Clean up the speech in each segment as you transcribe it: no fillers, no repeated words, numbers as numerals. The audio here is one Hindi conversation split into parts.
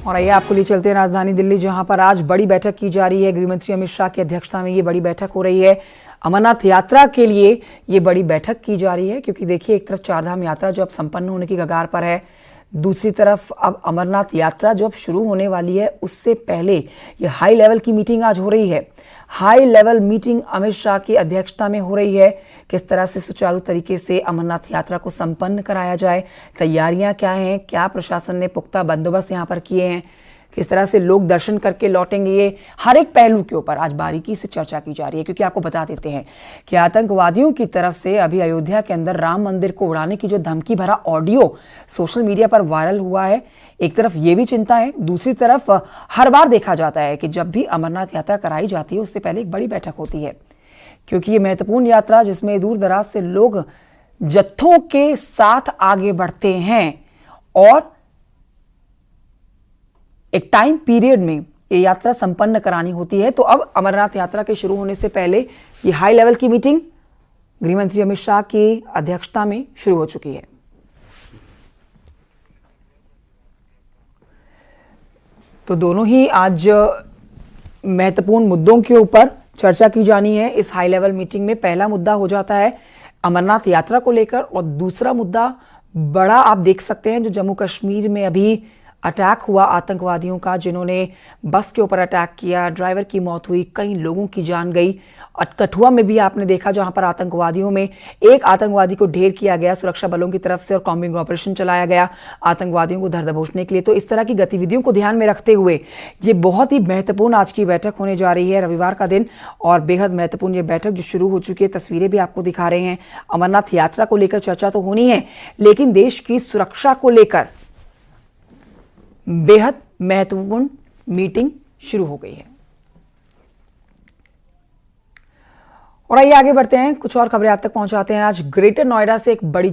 और आइए आपको लिए चलते हैं राजधानी दिल्ली, जहां पर आज बड़ी बैठक की जा रही है। गृहमंत्री अमित शाह की अध्यक्षता में ये बड़ी बैठक हो रही है। अमरनाथ यात्रा के लिए ये बड़ी बैठक की जा रही है, क्योंकि देखिए एक तरफ चारधाम यात्रा जो अब संपन्न होने की कगार पर है, दूसरी तरफ अब अमरनाथ यात्रा जो अब शुरू होने वाली है, उससे पहले ये हाई लेवल की मीटिंग आज हो रही है। High level meeting Amit Shah की अध्यक्षता में हो रही है। किस तरह से सुचारू तरीके से अमरनाथ यात्रा को संपन्न कराया जाए, तैयारियां क्या हैं, क्या प्रशासन ने पुख्ता बंदोबस्त यहां पर किए हैं, किस तरह से लोग दर्शन करके लौटेंगे, ये हर एक पहलू के ऊपर आज बारीकी से चर्चा की जा रही है। क्योंकि आपको बता देते हैं कि आतंकवादियों की तरफ से अभी अयोध्या के अंदर राम मंदिर को उड़ाने की जो धमकी भरा ऑडियो सोशल मीडिया पर वायरल हुआ है, एक तरफ ये भी चिंता है, दूसरी तरफ हर बार देखा जाता है कि जब भी अमरनाथ यात्रा कराई जाती है उससे पहले एक बड़ी बैठक होती है, क्योंकि ये महत्वपूर्ण यात्रा जिसमें दूर दराज से लोग जत्थों के साथ आगे बढ़ते हैं और एक टाइम पीरियड में ये यात्रा संपन्न करानी होती है। तो अब अमरनाथ यात्रा के शुरू होने से पहले ये हाई लेवल की मीटिंग गृहमंत्री अमित शाह की अध्यक्षता में शुरू हो चुकी है। तो दोनों ही आज महत्वपूर्ण मुद्दों के ऊपर चर्चा की जानी है। इस हाई लेवल मीटिंग में पहला मुद्दा हो जाता है अमरनाथ यात्रा को लेकर, और दूसरा मुद्दा बड़ा आप देख सकते हैं जो जम्मू कश्मीर में अभी अटैक हुआ आतंकवादियों का, जिन्होंने बस के ऊपर अटैक किया, ड्राइवर की मौत हुई, कई लोगों की जान गई। कठुआ में भी आपने देखा जहां पर आतंकवादियों में एक आतंकवादी को ढेर किया गया सुरक्षा बलों की तरफ से और कॉम्बिंग ऑपरेशन चलाया गया आतंकवादियों को धर दबोचने के लिए। तो इस तरह की गतिविधियों को ध्यान में रखते हुए ये बहुत ही महत्वपूर्ण आज की बैठक होने जा रही है, रविवार का दिन, और बेहद महत्वपूर्ण ये बैठक जो शुरू हो चुकी है। तस्वीरें भी आपको दिखा रहे हैं। अमरनाथ यात्रा को लेकर चर्चा तो होनी है, लेकिन देश की सुरक्षा को लेकर बेहद महत्वपूर्ण मीटिंग शुरू हो गई है। और आइए आगे बढ़ते हैं, कुछ और खबरें आप तक पहुंचाते हैं। आज ग्रेटर नोएडा से एक बड़ी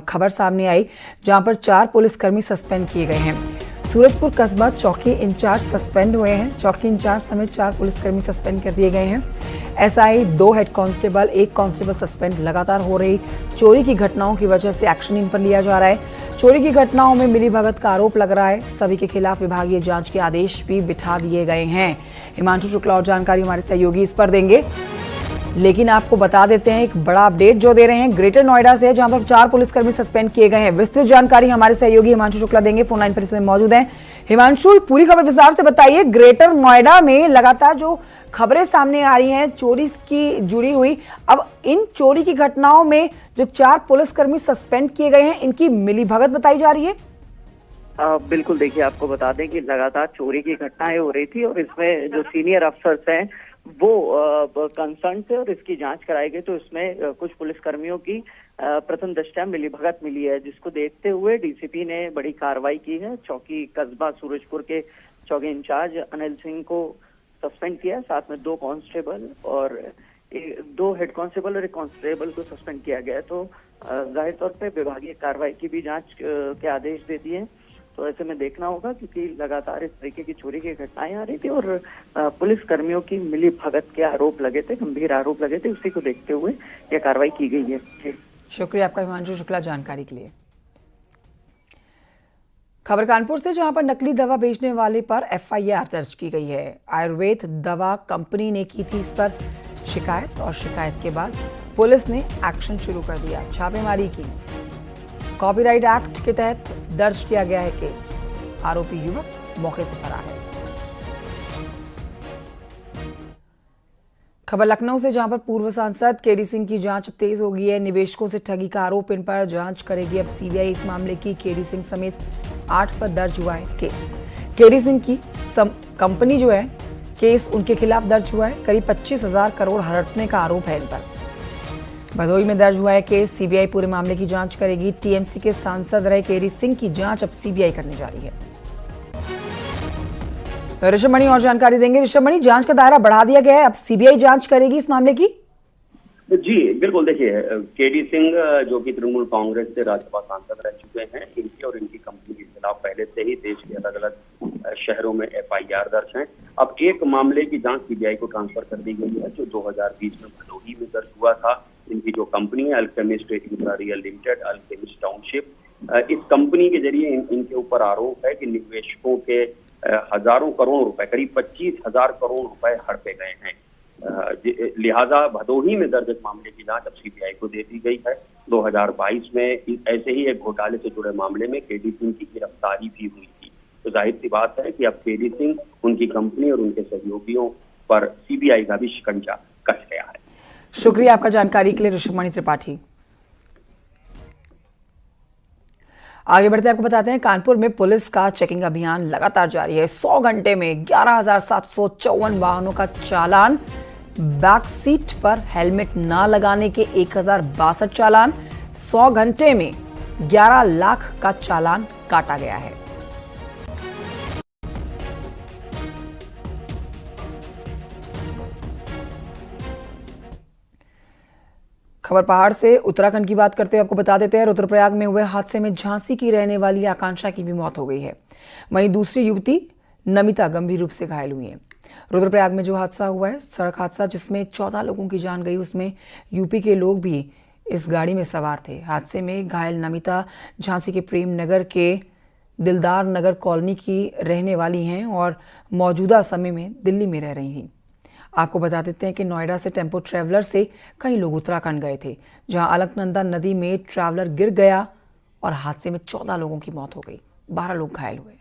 खबर सामने आई, जहां पर 4 पुलिसकर्मी सस्पेंड किए गए हैं। सूरजपुर कस्बा चौकी इंचार्ज सस्पेंड हुए हैं। चौकी इंचार्ज समेत 4 पुलिसकर्मी सस्पेंड कर दिए गए हैं। SI, 2 head constable, 1 constable suspend. लगातार हो रही चोरी की घटनाओं की वजह से एक्शन इन पर लिया जा रहा है। चोरी की घटनाओं में मिलीभगत का आरोप लग रहा है। सभी के खिलाफ विभागीय जांच के आदेश भी बिठा दिए गए हैं। हिमांशु शुक्ला और जानकारी हमारे सहयोगी इस पर देंगे, लेकिन आपको बता देते हैं एक बड़ा अपडेट जो दे रहे हैं ग्रेटर नोएडा से, जहां पर 4 पुलिसकर्मी सस्पेंड किए गए हैं। विस्तृत जानकारी हमारे सहयोगी हिमांशु शुक्ला देंगे, फोन लाइन पर इसमें मौजूद हैं। हिमांशु, पूरी खबर विस्तार से बताइए। ग्रेटर नोएडा में लगातार जो खबरें सामने आ रही हैं चोरी की जुड़ी हुई, अब इन चोरी की घटनाओं में जो 4 पुलिसकर्मी सस्पेंड किए गए हैं, इनकी मिलीभगत बताई जा रही है। बिल्कुल, देखिए आपको बता दें कि लगातार चोरी की घटनाएं हो रही थी और इसमें जो सीनियर अफसर्स हैं वो कंसर्न थे और इसकी जांच कराई गई। तो इसमें कुछ पुलिसकर्मियों की प्रथम दृष्टया मिलीभगत मिली है, जिसको देखते हुए डीसीपी ने बड़ी कार्रवाई की है। चौकी कस्बा सूरजपुर के चौकी इंचार्ज अनिल सिंह को सस्पेंड किया, साथ में 2 कांस्टेबल और 2 हेड कांस्टेबल और 1 कांस्टेबल को सस्पेंड किया गया। तो जाहिर तौर पे विभागीय कार्रवाई की भी जांच के आदेश दे दिए। तो ऐसे में देखना होगा, क्योंकि लगातार इस तरीके की चोरी की घटनाएं आ रही थी और पुलिस कर्मियों की मिली भगत के आरोप लगे थे, गंभीर आरोप लगे थे। उसी को देखते हुए यह कार्रवाई की गई है। शुक्रिया आपका हिमांशु शुक्ला जानकारी के लिए। खबर कानपुर से, जहां पर नकली दवा बेचने वाले पर एफआईआर दर्ज की गई है। आयुर्वेद दवा कंपनी ने की थी इस पर शिकायत, और शिकायत के बाद पुलिस ने एक्शन शुरू कर दिया, छापेमारी की। कॉपीराइट एक्ट के तहत दर्ज किया गया है केस। आरोपी युवक मौके से फरार है। खबर लखनऊ से, जहां पर पूर्व सांसद केडी सिंह की जांच अब तेज हो गई है। निवेशकों से ठगी का आरोप इन पर जांच करेगी अब सीबीआई। इस मामले की केडी सिंह समेत 8 पर दर्ज हुआ है केस। केडी सिंह की कंपनी जो है, केस उनके खिलाफ दर्ज हुआ है। करीब 25,000 करोड़ हड़पने का आरोप है इन पर। भदोही में दर्ज हुआ है केस। सीबीआई पूरे मामले की जांच करेगी। टीएमसी के सांसद रहे केडी सिंह की जांच अब सीबीआई करने जा रही है। ऋषभ मणि और जानकारी देंगे। ऋषभ मणि, जांच का दायरा बढ़ा दिया गया है, अब सीबीआई जांच करेगी इस मामले की। जी बिल्कुल, देखिए केडी सिंह जो कि तृणमूल कांग्रेस से राज्यसभा सांसद रह चुके हैं, इनकी और इनकी कंपनी के खिलाफ पहले से ही देश के अलग अलग शहरों में एफआईआर दर्ज हैं। अब एक मामले की जांच सीबीआई को ट्रांसफर कर दी गई है, जो 2020 में भदोही में दर्ज हुआ था। इनकी जो कंपनी है अल्केमिस्ट इंफ्रारियल लिमिटेड, अल्केमिस्ट टाउनशिप, इस कंपनी के जरिए इनके ऊपर आरोप है कि निवेशकों के हजारों करोड़ रुपए, करीब 25,000 करोड़ रुपए हड़पे गए हैं। लिहाजा भदोही में दर्ज मामले की जांच अब सीबीआई को दे दी गई है। 2022 में ऐसे ही एक घोटाले से जुड़े मामले में केडी सिंह की गिरफ्तारी भी हुई थी। तो जाहिर सी बात है कि अब केडी सिंह, उनकी कंपनी और उनके सहयोगियों पर सीबीआई का भी शिकंजा कस गया है। शुक्रिया आपका जानकारी के लिए ऋषभमणि त्रिपाठी। आगे बढ़ते आपको बताते हैं, कानपुर में पुलिस का चेकिंग अभियान लगातार जारी है। 100 घंटे में 11,754 वाहनों का चालान, बैक सीट पर हेलमेट ना लगाने के 1,062 चालान, 100 घंटे में 11 लाख का चालान काटा गया है। खबर पहाड़ से उत्तराखंड की बात करते हुए आपको बता देते हैं, रुद्रप्रयाग में हुए हादसे में झांसी की रहने वाली आकांक्षा की भी मौत हो गई है। वहीं दूसरी युवती नमिता गंभीर रूप से घायल हुई है। रुद्रप्रयाग में जो हादसा हुआ है, सड़क हादसा जिसमें 14 लोगों की जान गई, उसमें यूपी के लोग भी इस गाड़ी में सवार थे। हादसे में घायल नमिता झांसी के प्रेम नगर के दिलदार नगर कॉलोनी की रहने वाली हैं और मौजूदा समय में दिल्ली में रह रही हैं। आपको बता देते हैं कि नोएडा से टेम्पो ट्रैवलर से कई लोग उत्तराखंड गए थे, जहां अलकनंदा नदी में ट्रैवलर गिर गया और हादसे में 14 लोगों की मौत हो गई, 12 लोग घायल हुए।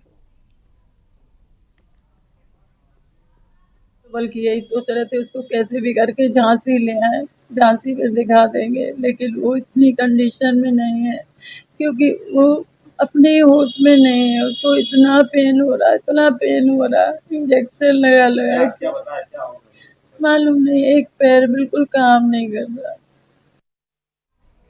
बल्कि यही सोच रहे थे उसको कैसे भी करके झांसी ले आए, झांसी में दिखा देंगे, लेकिन वो इतनी कंडीशन में नहीं है क्योंकि वो अपने होश में नहीं है। उसको इतना पेन हो रहा है, इतना पेन हो रहा है, इंजेक्शन लगा लगा के मालूम नहीं, एक पैर बिल्कुल काम नहीं कर रहा।